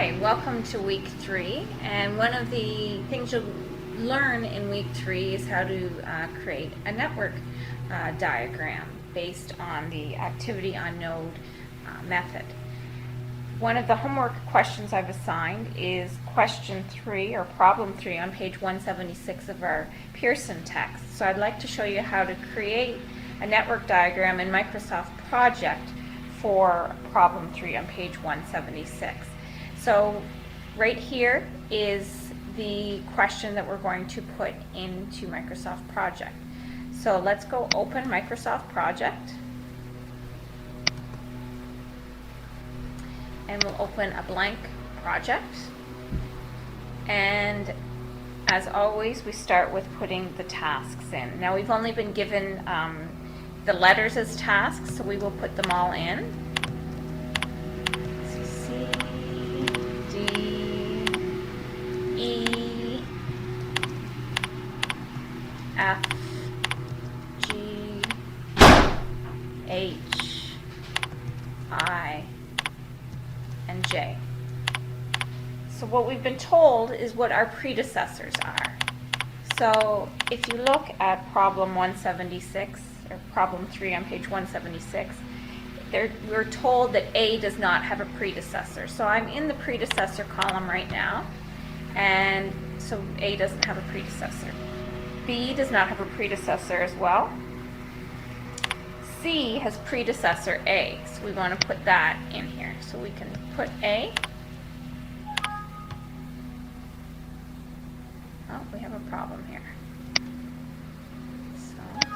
Hi, welcome to week 3, and one of the things you'll learn in week 3 is how to create a network diagram based on the activity on node method. One of the homework questions I've assigned is question 3 or problem 3 on page 176 of our Pearson text. So I'd like to show you how to create a network diagram in Microsoft Project for problem 3 on page 176. So right here is the question that we're going to put into Microsoft Project. So let's go open Microsoft Project, and we'll open a blank project. And as always, we start with putting the tasks in. Now we've only been given the letters as tasks, so we will put them all in. So C, D, E, F, G, H, I, and J. So what we've been told is what our predecessors are. So if you look at problem 176, or problem 3 on page 176, we're told that A does not have a predecessor. So I'm in the predecessor column right now, and so A doesn't have a predecessor. B does not have a predecessor as well. C has predecessor A, so we want to put that in here. So we can put A. Oh, we have a problem here. So I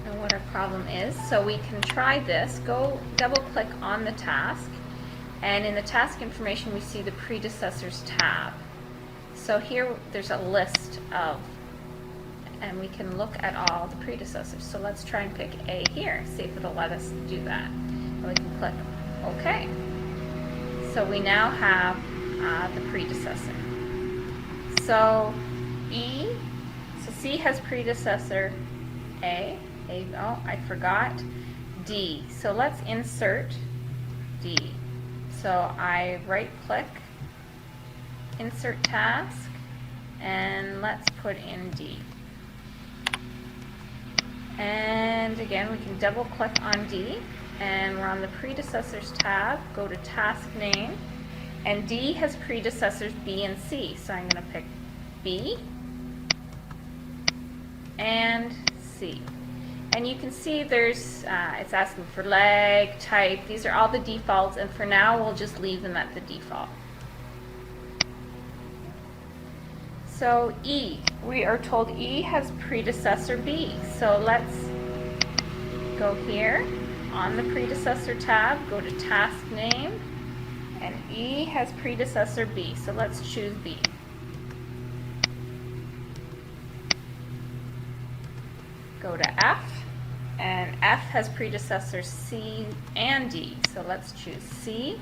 don't know what our problem is. So we can try this. Go double click on the task, and in the task information we see the predecessors tab. So here there's a list of, and we can look at all the predecessors. So let's try and pick A here, see if it'll let us do that. And we can click OK. So we now have the predecessor. So E, so C has predecessor A. Oh, I forgot D. So let's insert D. So I right click, insert task, and let's put in D. And again, we can double click on D, and we're on the predecessors tab. Go to task name, and D has predecessors B and C. So I'm going to pick B and C. And you can see there's, it's asking for leg, type. These are all the defaults, and for now we'll just leave them at the default. So E, we are told E has predecessor B. So let's go here on the predecessor tab, go to task name, and E has predecessor B. So let's choose B. Go to F, and F has predecessors C and D. So let's choose C.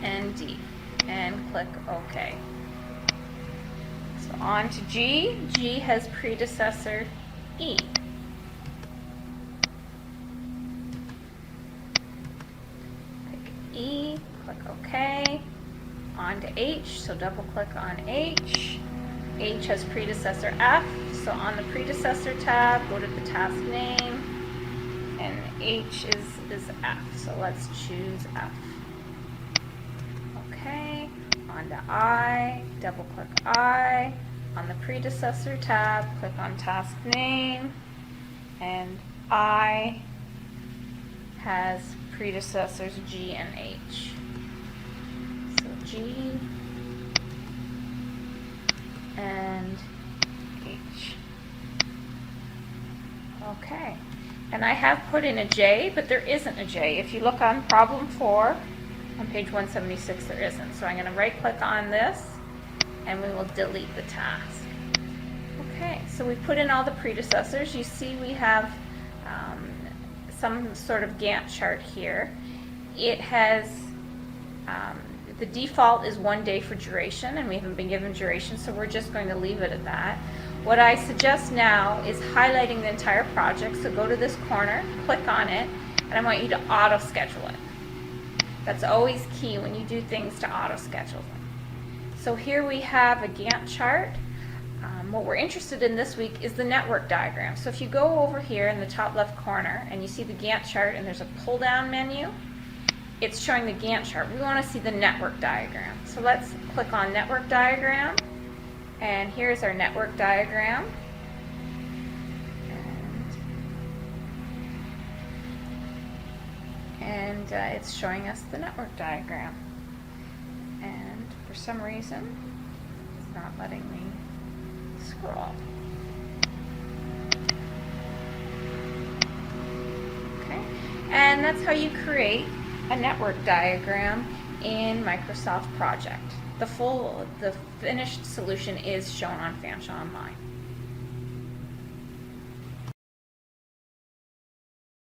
And D, and click OK. So on to G. G has predecessor E. Pick E, click OK. On to H, so double click on H. H has predecessor F, so on the predecessor tab, go to the task name, and H is F, so let's choose F. Okay, on to I, double click I, on the predecessor tab, click on task name, and I has predecessors G and H. So G and H. Okay, and I have put in a J, but there isn't a J. If you look on problem 4, on page 176, there isn't. So I'm going to right click on this, and we will delete the task. Okay, so we put in all the predecessors. You see we have some sort of Gantt chart here. It has, the default is 1 day for duration, and we haven't been given duration, so we're just going to leave it at that. What I suggest now is highlighting the entire project. So go to this corner, click on it, and I want you to auto schedule it. That's always key when you do things, to auto schedule them. So here we have a Gantt chart. What we're interested in this week is the network diagram. So if you go over here in the top left corner and you see the Gantt chart and there's a pull down menu, it's showing the Gantt chart. We want to see the network diagram. So let's click on network diagram, and here's our network diagram. And it's showing us the network diagram. And for some reason, it's not letting me scroll. Okay, and that's how you create a network diagram in Microsoft Project. The finished solution is shown on Fanshawe Online.